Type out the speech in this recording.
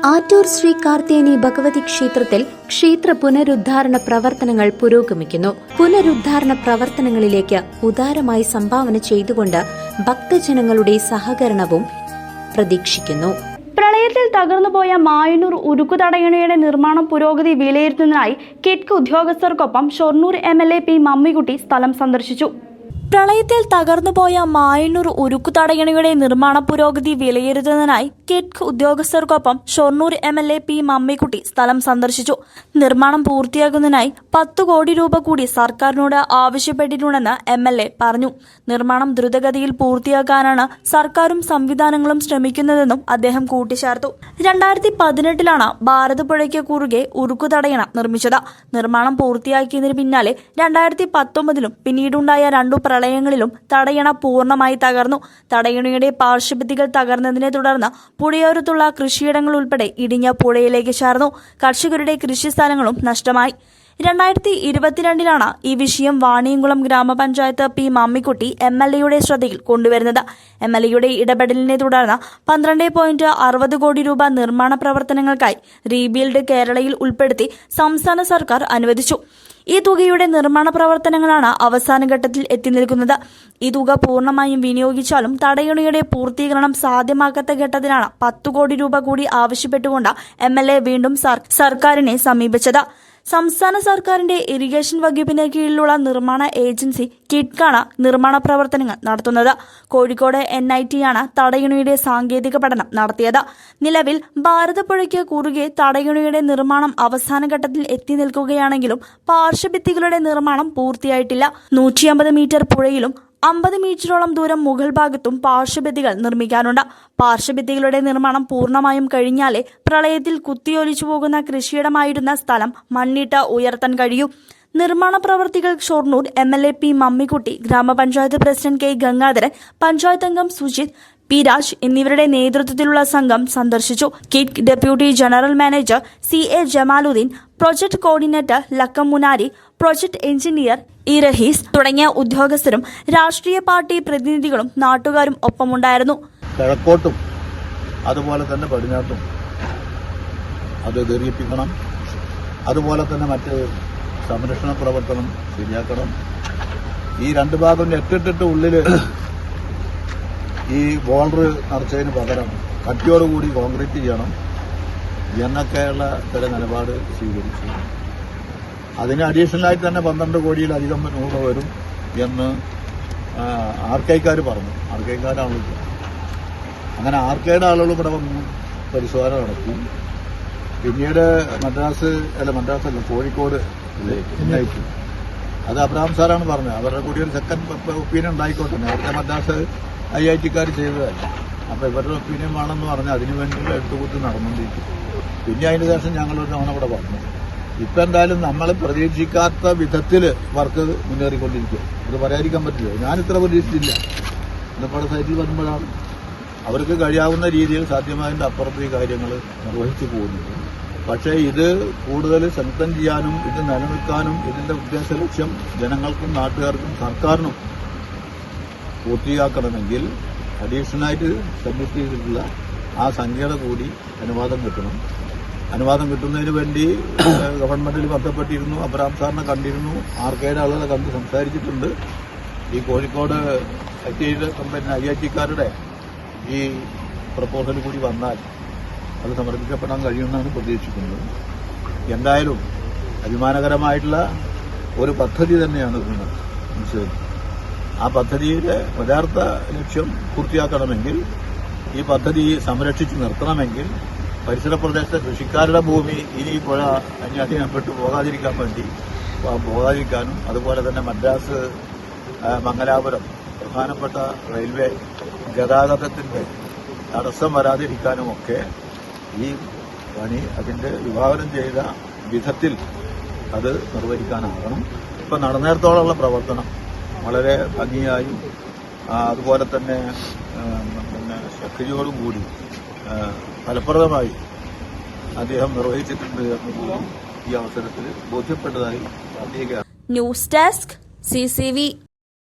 ആറ്റൂർ ശ്രീ കാർത്തേനി ഭഗവതി ക്ഷേത്രത്തിൽ ക്ഷേത്ര പുനരുദ്ധാരണ പ്രവർത്തനങ്ങൾ പുരോഗമിക്കുന്നു. പുനരുദ്ധാരണ പ്രവർത്തനങ്ങളിലേക്ക് ഉദാരമായി സംഭാവന ചെയ്തുകൊണ്ട് ഭക്തജനങ്ങളുടെ സഹകരണവും പ്രതീക്ഷിക്കുന്നു. പ്രളയത്തിൽ തകർന്നുപോയ മായന്നൂർ ഉരുക്കുതടയണയുടെ നിർമ്മാണം പുരോഗതി വിലയിരുത്തുന്നതിനായി കിറ്റ്ക് ഉദ്യോഗസ്ഥർക്കൊപ്പം ഷൊർണൂർ MLA P മമ്മിക്കുട്ടി സ്ഥലം സന്ദർശിച്ചു. പ്രളയത്തിൽ തകർന്നുപോയ മായന്നൂർ ഉരുക്കുതടയണയുടെ നിർമ്മാണ പുരോഗതി വിലയിരുത്തുന്നതിനായി കിറ്റ്ക് ഉദ്യോഗസ്ഥർക്കൊപ്പം ഷൊർണൂർ MLA P മമ്മിക്കുട്ടി സ്ഥലം സന്ദർശിച്ചു. നിർമ്മാണം പൂർത്തിയാക്കുന്നതിനായി 10 കോടി രൂപ കൂടി സർക്കാരിനോട് ആവശ്യപ്പെട്ടിട്ടുണ്ടെന്ന് MLA പറഞ്ഞു. നിർമ്മാണം ദ്രുതഗതിയിൽ പൂർത്തിയാക്കാനാണ് സർക്കാരും സംവിധാനങ്ങളും ശ്രമിക്കുന്നതെന്നും അദ്ദേഹം കൂട്ടിച്ചേർത്തു. 2018 ഭാരതപ്പുഴയ്ക്ക് കുറുകെ ഉരുക്കുതടയണ നിർമ്മിച്ചത്. നിർമ്മാണം പൂർത്തിയാക്കിയതിന് പിന്നാലെ 2019 പിന്നീടുണ്ടായ 2 പ്രളയങ്ങളിലും തടയണ പൂർണ്ണമായി തകർന്നു. തടയണയുടെ പാർശ്വഭിത്തികൾ തകർന്നതിനെ തുടർന്ന് പുഴയോരത്തുള്ള കൃഷിയിടങ്ങൾ ഉൾപ്പെടെ ഇടിഞ്ഞ പുഴയിലേക്ക് ചേർന്നു. കർഷകരുടെ കൃഷിസ്ഥലങ്ങളും നഷ്ടമായി. 2022 ഈ വിഷയം വാണിയംകുളം ഗ്രാമപഞ്ചായത്ത് P മമ്മിക്കുട്ടി MLAയുടെ ശ്രദ്ധയിൽ കൊണ്ടുവരുന്നത്. MLAയുടെ ഇടപെടലിനെ തുടർന്ന് 12.60 കോടി രൂപ നിർമ്മാണ പ്രവർത്തനങ്ങൾക്കായി റീബിൽഡ് കേരളയിൽ ഉൾപ്പെടുത്തി സംസ്ഥാന സർക്കാർ അനുവദിച്ചു. ഈ തുകയുടെ നിർമ്മാണ പ്രവർത്തനങ്ങളാണ് അവസാന ഘട്ടത്തിൽ എത്തി നിൽക്കുന്നത്. ഈ തുക പൂർണ്ണമായും വിനിയോഗിച്ചാലും തടയണയുടെ പൂർത്തീകരണം സാധ്യമാക്കാത്ത ഘട്ടത്തിലാണ് 10 കോടി രൂപ കൂടി ആവശ്യപ്പെട്ടുകൊണ്ട് MLA വീണ്ടും സർക്കാരിനെ സമീപിച്ചത്. സംസ്ഥാന സർക്കാരിന്റെ ഇറിഗേഷൻ വകുപ്പിന് കീഴിലുള്ള നിർമ്മാണ ഏജൻസി കിറ്റ്കാണ് നിർമ്മാണ പ്രവർത്തനങ്ങൾ നടത്തുന്നത്. കോഴിക്കോട് NIT ആണ് തടയണയുടെ സാങ്കേതിക പഠനം നടത്തിയത്. നിലവിൽ ഭാരതപ്പുഴയ്ക്ക് കുറുകെ തടയണയുടെ നിർമ്മാണം അവസാന ഘട്ടത്തിൽ എത്തി നിൽക്കുകയാണെങ്കിലും പാർശ്വഭിത്തികളുടെ നിർമ്മാണം പൂർത്തിയായിട്ടില്ല. 150 മീറ്റർ പുഴയിലും 50 മീറ്ററോളം ദൂരം മുകൾ ഭാഗത്തും പാർശ്വഭിത്തികൾ നിർമ്മിക്കാനുണ്ട്. പാർശ്വഭിത്തികളുടെ നിർമ്മാണം പൂർണ്ണമായും കഴിഞ്ഞാലേ പ്രളയത്തിൽ കുത്തിയൊലിച്ചു പോകുന്ന കൃഷിയിടമായിരുന്ന സ്ഥലം മണ്ണിട്ട് ഉയർത്താൻ കഴിയൂ. നിർമ്മാണ പ്രവർത്തികൾ ഷൊർണൂർ MLA P മമ്മിക്കുട്ടി, ഗ്രാമപഞ്ചായത്ത് പ്രസിഡന്റ് K ഗംഗാധരൻ, പഞ്ചായത്ത് അംഗം സുജിത് P രാജ് എന്നിവരുടെ നേതൃത്വത്തിലുള്ള സംഘം സന്ദർശിച്ചു. കിറ്റ്ക് deputy general manager CA Jamaluddin, project coordinator ലക്കം മുനാരി, പ്രൊജക്ട് എഞ്ചിനീയർ ഇറഹീസ് തുടങ്ങിയ ഉദ്യോഗസ്ഥരും രാഷ്ട്രീയ പാർട്ടി പ്രതിനിധികളും നാട്ടുകാരും ഒപ്പമുണ്ടായിരുന്നു. കിഴക്കോട്ടും അതുപോലെ തന്നെ പടിഞ്ഞാട്ടും അത് ദീർഘിപ്പിക്കണം. അതുപോലെ തന്നെ മറ്റ് സംരക്ഷണ പ്രവർത്തനം ശരിയാക്കണം. ഈ 2 ഭാഗം എട്ടിട്ടിട്ട് ഉള്ളിൽ ഈ ബോർഡർ നിറച്ചതിന് പകരം കട്ടിയോടുകൂടി കോൺക്രീറ്റ് ചെയ്യണം എന്നൊക്കെയുള്ള ചില നിലപാട് സ്വീകരിച്ചു. അതിന് അഡീഷണലായിട്ട് തന്നെ 12 കോടിയിലധികം രൂപ വരും എന്ന് ആർക്കൈക്കാർ പറഞ്ഞു. ആർക്കൈക്കാരാണ് അങ്ങനെ ആർക്കൈയുടെ ആളുകൾ ഇവിടെ വന്നു പരിശോധന നടത്തി. പിന്നീട് കോഴിക്കോട് NIT അത് അബ്രഹാം സാറാണ് പറഞ്ഞത്. അവരുടെ കൂടി ഒരു സെക്കൻഡ് ഒപ്പീനിയൻ ഉണ്ടായിക്കോട്ടെ. നേരത്തെ മദ്രാസ് IIT-ക്കാർ ചെയ്തതല്ല. അപ്പോൾ ഇവരുടെ ഒപ്പീനിയൻ വേണമെന്ന് പറഞ്ഞാൽ അതിനു വേണ്ടിയുള്ള എടുത്തുകൂട്ട് നടന്നുകൊണ്ടിരിക്കും. പിന്നെ അതിന് ശേഷം ഞങ്ങളൊരു തവണ ഇവിടെ പറഞ്ഞു. ഇപ്പം എന്തായാലും നമ്മൾ പ്രതീക്ഷിക്കാത്ത വിധത്തിൽ വർക്ക് മുന്നേറിക്കൊണ്ടിരിക്കുക. ഇത് പറയാതിരിക്കാൻ പറ്റില്ല. ഞാനിത്ര പ്രതീക്ഷിച്ചില്ല. ഇന്നിപ്പോൾ സൈറ്റിൽ വരുമ്പോഴാണ് അവർക്ക് കഴിയാവുന്ന രീതിയിൽ സാധ്യമായതിൻ്റെ അപ്പുറത്ത് ഈ കാര്യങ്ങൾ നിർവഹിച്ചു പോകുന്നത്. പക്ഷേ ഇത് കൂടുതൽ ശക്തം ചെയ്യാനും ഇത് നിലനിൽക്കാനും ഇതിന്റെ ഉദ്ദേശ ലക്ഷ്യം ജനങ്ങൾക്കും നാട്ടുകാർക്കും സർക്കാരിനും പൂർത്തിയാക്കണമെങ്കിൽ അഡീഷണലായിട്ട് സബ്മിറ്റ് ചെയ്തിട്ടുള്ള ആ സംഖ്യയുടെ കൂടി അനുവാദം കിട്ടണം. അനുവാദം കിട്ടുന്നതിന് വേണ്ടി ഗവൺമെന്റിൽ ബന്ധപ്പെട്ടിരുന്നു. അബ്രഹാം സാറിനെ കണ്ടിരുന്നു. ആർക്കയുടെ ആളുകളെ കണ്ട് സംസാരിച്ചിട്ടുണ്ട്. ഈ കോഴിക്കോട് IIT-ക്കാരുടെ ഈ പ്രപ്പോസൽ കൂടി വന്നാൽ അത് സമർപ്പിക്കപ്പെടാൻ കഴിയുമെന്നാണ് പ്രതീക്ഷിക്കുന്നത്. എന്തായാലും അഭിമാനകരമായിട്ടുള്ള ഒരു പദ്ധതി തന്നെയാണ് ഇത്. ആ പദ്ധതിയുടെ യഥാർത്ഥ ലക്ഷ്യം പൂർത്തിയാക്കണമെങ്കിൽ ഈ പദ്ധതി സംരക്ഷിച്ച് നിർത്തണമെങ്കിൽ പരിസര പ്രദേശത്തെ കൃഷിക്കാരുടെ ഭൂമി ഇനി പുഴ അന്യാധീനപ്പെട്ടു പോകാതിരിക്കാനും അതുപോലെ തന്നെ മദ്രാസ് മംഗലാപുരം പ്രധാനപ്പെട്ട റെയിൽവേ ഗതാഗതത്തിന്റെ തടസ്സം വരാതിരിക്കാനുമൊക്കെ ഈ പണി അതിന്റെ വിഭാവനം ചെയ്ത വിധത്തിൽ അത് നിർവഹിക്കാനാകണം. ഇപ്പം നടന്നേരത്തോളമുള്ള പ്രവർത്തനം വളരെ ഭംഗിയായും അതുപോലെ തന്നെ ശക്തിയോടും കൂടി ഫലപ്രദമായി അദ്ദേഹം നിർവഹിച്ചിട്ടുണ്ട് എന്ന് ഈ അവസരത്തിൽ ബോധ്യപ്പെട്ടതായി അറിയുകയാണ്. News desk CCV.